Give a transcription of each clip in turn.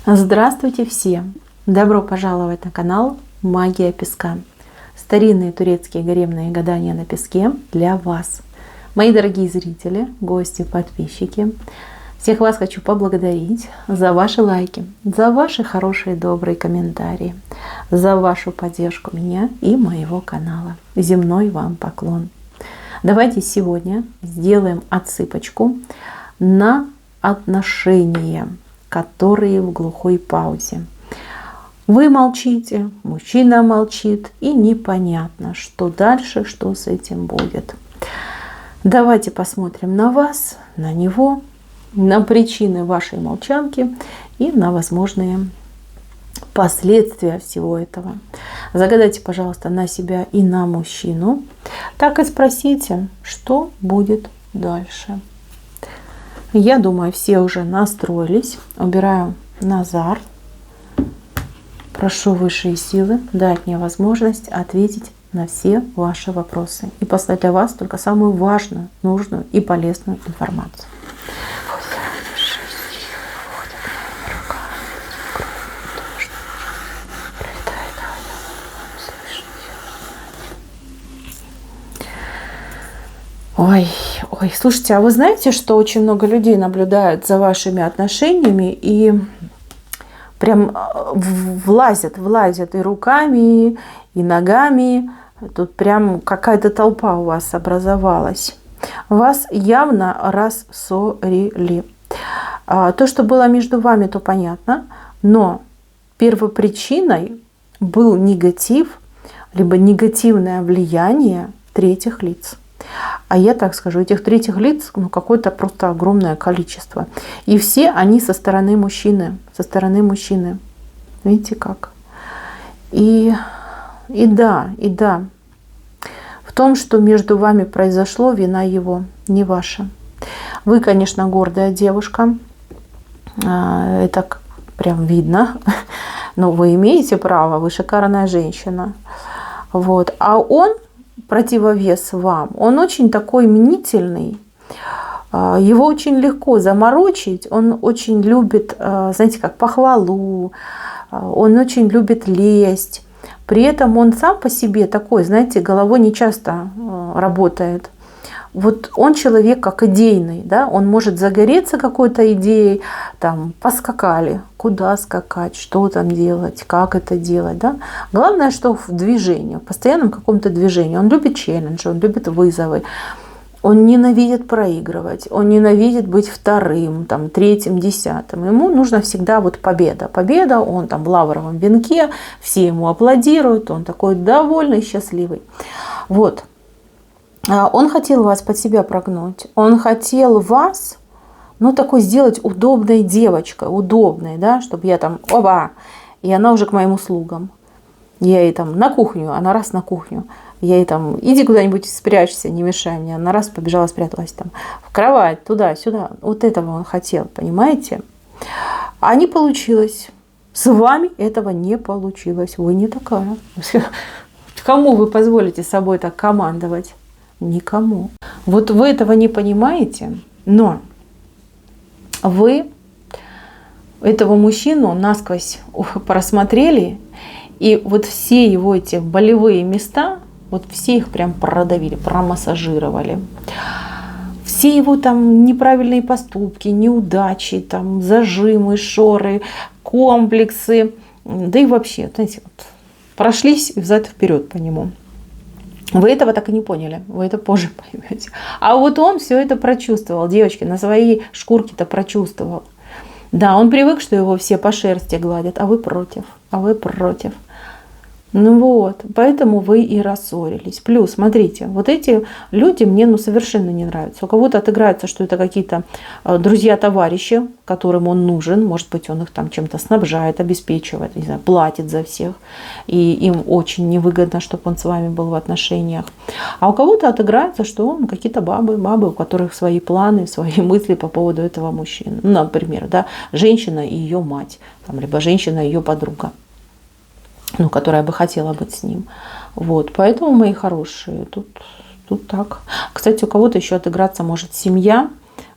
Здравствуйте все! Добро пожаловать на канал Магия Песка. Старинные турецкие гаремные гадания на песке для вас. Мои дорогие зрители, гости, подписчики, всех вас хочу поблагодарить за ваши лайки, за ваши хорошие, добрые комментарии, за вашу поддержку меня и моего канала. Земной вам поклон. Давайте сегодня сделаем отсыпочку на отношения, которые в глухой паузе. Вы молчите, мужчина молчит, и непонятно, что дальше, что с этим будет. Давайте посмотрим на вас, на него, на причины вашей молчанки и на возможные последствия всего этого. Загадайте, пожалуйста, на себя и на мужчину. Так и спросите, что будет дальше. Я думаю, все уже настроились. Убираю Назар. Прошу высшие силы дать мне возможность ответить на все ваши вопросы и послать для вас только самую важную, нужную и полезную информацию. Ой, слушайте, а вы знаете, что очень много людей наблюдают за вашими отношениями и прям влазят и руками, и ногами. Тут прям какая-то толпа у вас образовалась. Вас явно рассорили. То, что было между вами, то понятно, но первопричиной был негатив, либо негативное влияние третьих лиц. А я так скажу, этих третьих лиц какое-то просто огромное количество. И все они со стороны мужчины. Со стороны мужчины. Видите как? И да. В том, что между вами произошло, вина его, не ваша. Вы, конечно, гордая девушка. Это прям видно. Но вы имеете право, вы шикарная женщина. Вот. А он, противовес вам, он очень такой мнительный, его очень легко заморочить, он очень любит, знаете, как похвалу, он очень любит лесть, при этом он сам по себе такой, знаете, головой не часто работает. Вот он человек как идейный, да, он может загореться какой-то идеей, там, поскакали, куда скакать, что там делать, как это делать, да. Главное, что в движении, в постоянном каком-то движении. Он любит челленджи, он любит вызовы, он ненавидит проигрывать, он ненавидит быть вторым, там, третьим, десятым. Ему нужно всегда вот победа. Победа, он там в лавровом венке, все ему аплодируют, он такой довольный, счастливый. Вот. Он хотел вас под себя прогнуть. Он хотел вас, такой сделать удобной девочкой, удобной, да, чтобы я там, и она уже к моим услугам. Я ей там на кухню, она раз на кухню. Я ей там, иди куда-нибудь спрячься, не мешай мне. Она раз побежала, спряталась там в кровать, туда-сюда. Вот этого он хотел, понимаете? А не получилось. С вами этого не получилось. Вы не такая. Кому вы позволите собой так командовать? Никому. Вот вы этого не понимаете, но вы этого мужчину насквозь просмотрели, и вот все его эти болевые места, вот все их прям продавили, промассажировали. Все его там неправильные поступки, неудачи, там зажимы, шоры, комплексы, да и вообще, знаете, вот, прошлись взад и вперед по нему. Вы этого так и не поняли, вы это позже поймете. А вот он все это прочувствовал, девочки, на своей шкурке-то прочувствовал. Да, он привык, что его все по шерсти гладят, а вы против, поэтому вы и рассорились. Плюс, смотрите, вот эти люди мне совершенно не нравятся. У кого-то отыграется, что это какие-то друзья-товарищи, которым он нужен. Может быть, он их там чем-то снабжает, обеспечивает, не знаю, платит за всех. И им очень невыгодно, чтобы он с вами был в отношениях. А у кого-то отыграется, что он какие-то бабы, у которых свои планы, свои мысли по поводу этого мужчины. Например, да, женщина и ее мать, либо женщина и ее подруга, которая бы хотела быть с ним. Вот, поэтому, мои хорошие, тут так. Кстати, у кого-то еще отыграться может семья,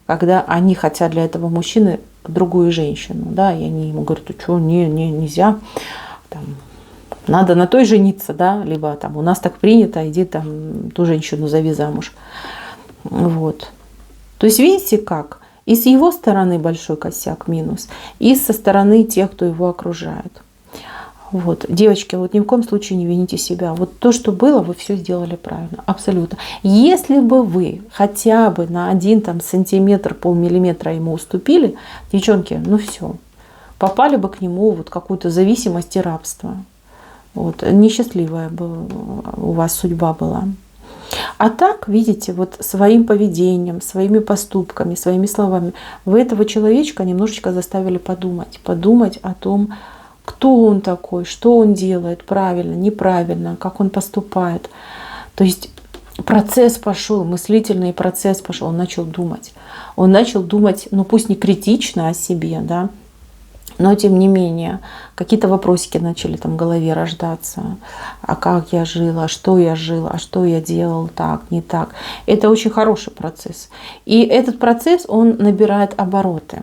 когда они хотят для этого мужчины другую женщину, да, и они ему говорят, что, нельзя, там, надо на той жениться, да, либо там у нас так принято, иди там ту женщину зови замуж. Вот. То есть видите как? И с его стороны большой косяк, минус, и со стороны тех, кто его окружает. Вот. Девочки, вот ни в коем случае не вините себя. Вот то, что было, вы все сделали правильно. Абсолютно. Если бы вы хотя бы на 1 там, сантиметр, полмиллиметра ему уступили, девчонки, ну все, попали бы к нему вот какую-то зависимость и рабство. Вот. Несчастливая бы у вас судьба была. А так, видите, вот своим поведением, своими поступками, своими словами вы этого человечка немножечко заставили подумать о том, кто он такой, что он делает правильно, неправильно, как он поступает. То есть процесс пошел, мыслительный процесс пошел, он начал думать. Он начал думать, ну пусть не критично о себе, да, но тем не менее, какие-то вопросики начали там в голове рождаться. А как я жила, а что я делал так, не так. Это очень хороший процесс. И этот процесс, он набирает обороты.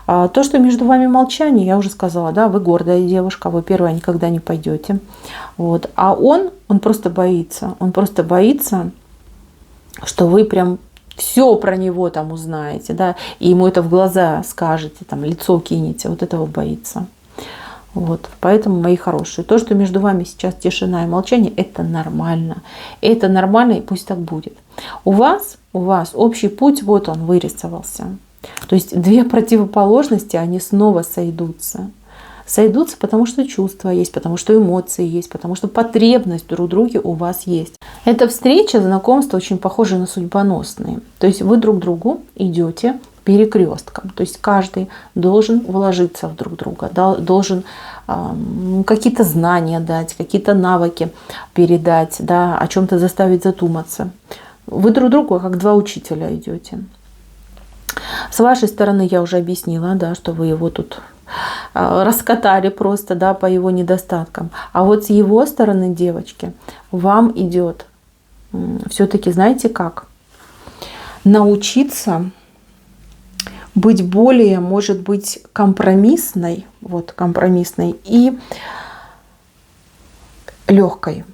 То, что между вами молчание, я уже сказала, да, вы гордая девушка, вы первая никогда не пойдете. Вот. А он просто боится. Он просто боится, что вы прям все про него там узнаете, да, и ему это в глаза скажете, там, лицо кинете. Вот этого боится. Вот. Поэтому, мои хорошие, то, что между вами сейчас тишина и молчание, это нормально. Это нормально, и пусть так будет. У вас общий путь, вот он вырисовался. То есть 2 противоположности, они снова сойдутся. Сойдутся, потому что чувства есть, потому что эмоции есть, потому что потребность друг в друге у вас есть. Эта встреча, знакомство очень похожи на судьбоносные. То есть вы друг к другу идете перекрестком. То есть каждый должен вложиться в друг друга, должен какие-то знания дать, какие-то навыки передать, да, о чем-то заставить задуматься. Вы друг другу как 2 учителя идете. С вашей стороны я уже объяснила, да, что вы его тут раскатали просто, да, по его недостаткам. А вот с его стороны, девочки, вам идет все-таки, знаете как, научиться быть более, может быть, компромиссной, вот, компромиссной и легкой.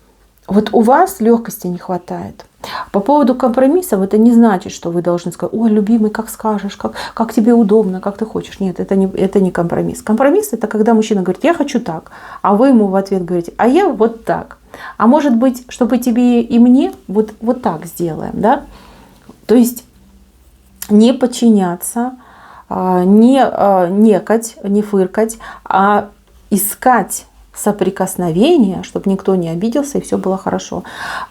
Вот у вас легкости не хватает. По поводу компромиссов, это не значит, что вы должны сказать: ой, любимый, как скажешь, как тебе удобно, как ты хочешь. Нет, это не компромисс. Компромисс — это когда мужчина говорит: я хочу так, а вы ему в ответ говорите: а я вот так. А может быть, чтобы тебе и мне вот так сделаем, да? То есть не подчиняться, не некать, не фыркать, а искать соприкосновения, чтобы никто не обиделся и все было хорошо.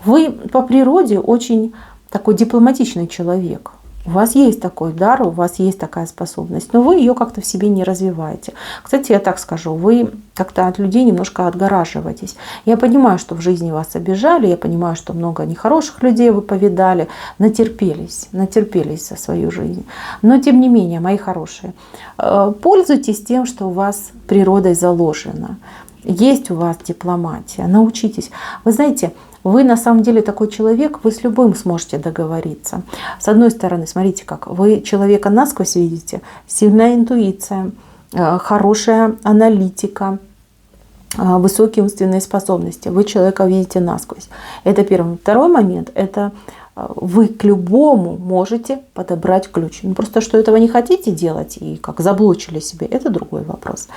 Вы по природе очень такой дипломатичный человек. У вас есть такой дар, у вас есть такая способность, но вы ее как-то в себе не развиваете. Кстати, я так скажу, вы как-то от людей немножко отгораживаетесь. Я понимаю, что в жизни вас обижали, я понимаю, что много нехороших людей вы повидали, натерпелись за свою жизнь. Но тем не менее, мои хорошие, пользуйтесь тем, что у вас природой заложено. Есть у вас дипломатия, научитесь. Вы знаете, вы на самом деле такой человек, вы с любым сможете договориться. С одной стороны, смотрите как, вы человека насквозь видите, сильная интуиция, хорошая аналитика, высокие умственные способности. Вы человека видите насквозь. Это первый. Второй момент – это вы к любому можете подобрать ключ. Ну, просто что этого не хотите делать и как заблочили себе, это другой вопрос.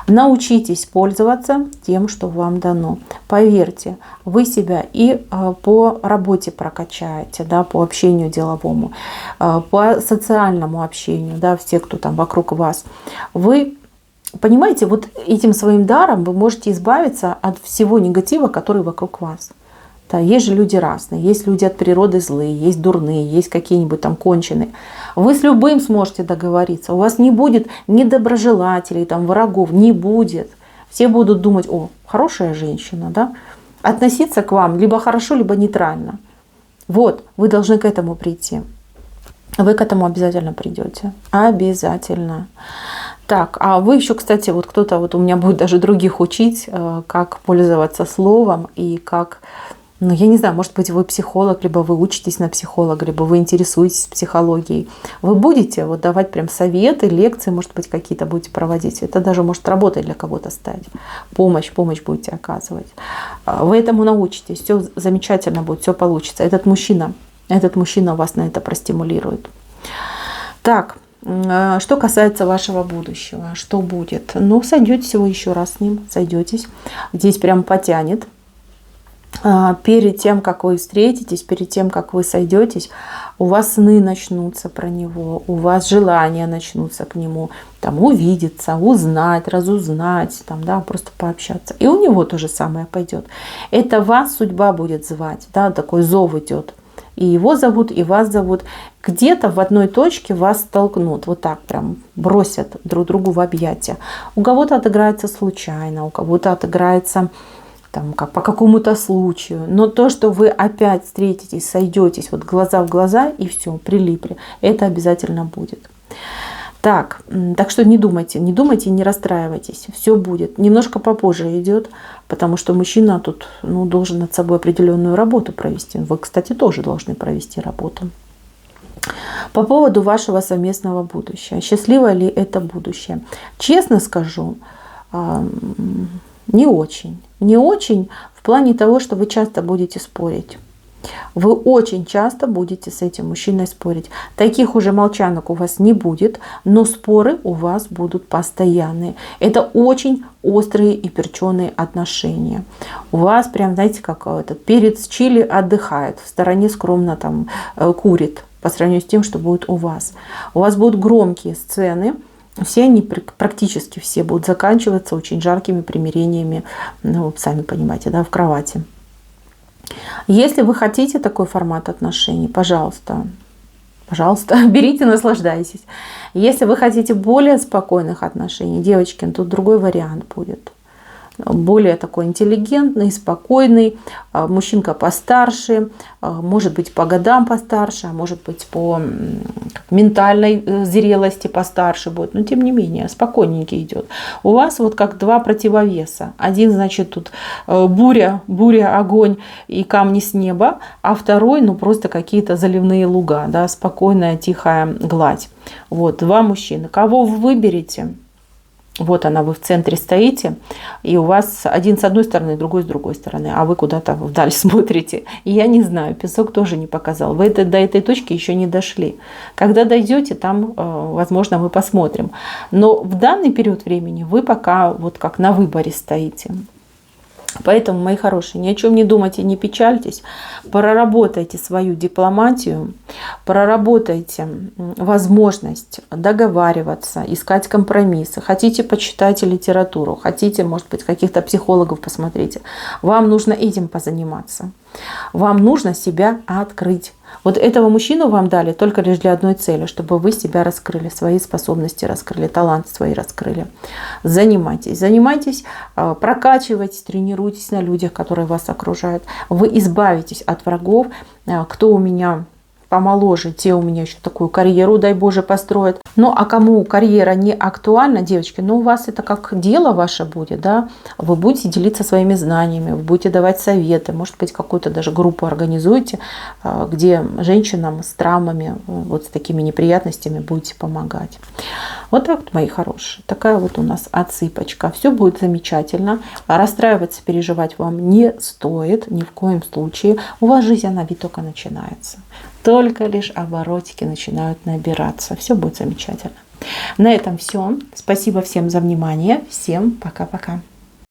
Научитесь пользоваться тем, что вам дано. Поверьте, вы себя и по работе прокачаете, да, по общению деловому, по социальному общению, да, все, кто там вокруг вас. Вы понимаете, вот этим своим даром вы можете избавиться от всего негатива, который вокруг вас. Да, есть же люди разные, есть люди от природы злые, есть дурные, есть какие-нибудь там конченые. Вы с любым сможете договориться, у вас не будет недоброжелателей, там, врагов, не будет. Все будут думать: о, хорошая женщина, да? Относиться к вам либо хорошо, либо нейтрально. Вот, вы должны к этому прийти. Вы к этому обязательно придете. Обязательно. Так, а вы еще, кстати, вот кто-то, вот у меня будет даже других учить, как пользоваться словом и как Ну, я не знаю, может быть, вы психолог, либо вы учитесь на психолога, либо вы интересуетесь психологией. Вы будете вот давать прям советы, лекции, может быть, какие-то будете проводить. Это даже может работой для кого-то стать. Помощь будете оказывать. Вы этому научитесь, все замечательно будет, все получится. Этот мужчина вас на это простимулирует. Так, что касается вашего будущего, что будет? Ну, сойдетесь вы еще раз с ним, сойдетесь. Здесь прям потянет. Перед тем, как вы встретитесь, перед тем, как вы сойдетесь, у вас сны начнутся про него, у вас желания начнутся к нему, там, увидеться, узнать, разузнать, там, да, просто пообщаться. И у него то же самое пойдет. Это вас судьба будет звать, да, такой зов идет. И его зовут, и вас зовут. Где-то в одной точке вас столкнут, вот так прям бросят друг другу в объятия. У кого-то отыграется случайно, у кого-то отыграется там, как по какому-то случаю. Но то, что вы опять встретитесь, сойдетесь вот глаза в глаза и все, прилипли, это обязательно будет. Так что не думайте, не расстраивайтесь, все будет. Немножко попозже идет, потому что мужчина тут должен над собой определенную работу провести. Вы, кстати, тоже должны провести работу. По поводу вашего совместного будущего. Счастливое ли это будущее? Честно скажу, не очень. Не очень в плане того, что вы часто будете спорить. Вы очень часто будете с этим мужчиной спорить. Таких уже молчанок у вас не будет, но споры у вас будут постоянные. Это очень острые и перченые отношения. У вас прям, знаете, как этот перец чили отдыхает, в стороне скромно там курит по сравнению с тем, что будет у вас. У вас будут громкие сцены. Все они, практически все, будут заканчиваться очень жаркими примирениями, сами понимаете, да, в кровати. Если вы хотите такой формат отношений, пожалуйста, берите, наслаждайтесь. Если вы хотите более спокойных отношений, девочки, тут другой вариант будет. Более такой интеллигентный, спокойный, мужчинка постарше, может быть по годам постарше, а может быть по ментальной зрелости постарше будет, но тем не менее спокойненький идет. У вас вот как два противовеса. Один, значит, тут буря, огонь и камни с неба, а второй, просто какие-то заливные луга, да, спокойная, тихая гладь. Вот, два мужчины. Кого вы выберете? Вот она, вы в центре стоите, и у вас один с одной стороны, другой с другой стороны, а вы куда-то вдаль смотрите. И я не знаю, песок тоже не показал. Вы до этой точки еще не дошли. Когда дойдете, там, возможно, мы посмотрим. Но в данный период времени вы пока вот как на выборе стоите. Поэтому, мои хорошие, ни о чем не думайте, не печальтесь. Проработайте свою дипломатию, проработайте возможность договариваться, искать компромиссы. Хотите, почитайте литературу, хотите, может быть, каких-то психологов посмотрите. Вам нужно этим позаниматься. Вам нужно себя открыть. Вот этого мужчину вам дали только лишь для одной цели, чтобы вы себя раскрыли, свои способности раскрыли, таланты свои раскрыли. Занимайтесь, прокачивайтесь, тренируйтесь на людях, которые вас окружают. Вы избавитесь от врагов. Кто у меня помоложе, те у меня еще такую карьеру, дай Боже, построят. Ну, а кому карьера не актуальна, девочки, у вас это как дело ваше будет, да, вы будете делиться своими знаниями, вы будете давать советы, может быть, какую-то даже группу организуете, где женщинам с травмами, вот с такими неприятностями будете помогать. Вот так вот, мои хорошие, такая вот у нас отсыпочка. Все будет замечательно, расстраиваться, переживать вам не стоит ни в коем случае. У вас жизнь, она ведь только начинается. Только лишь оборотики начинают набираться. Все будет замечательно. На этом все. Спасибо всем за внимание. Всем пока-пока.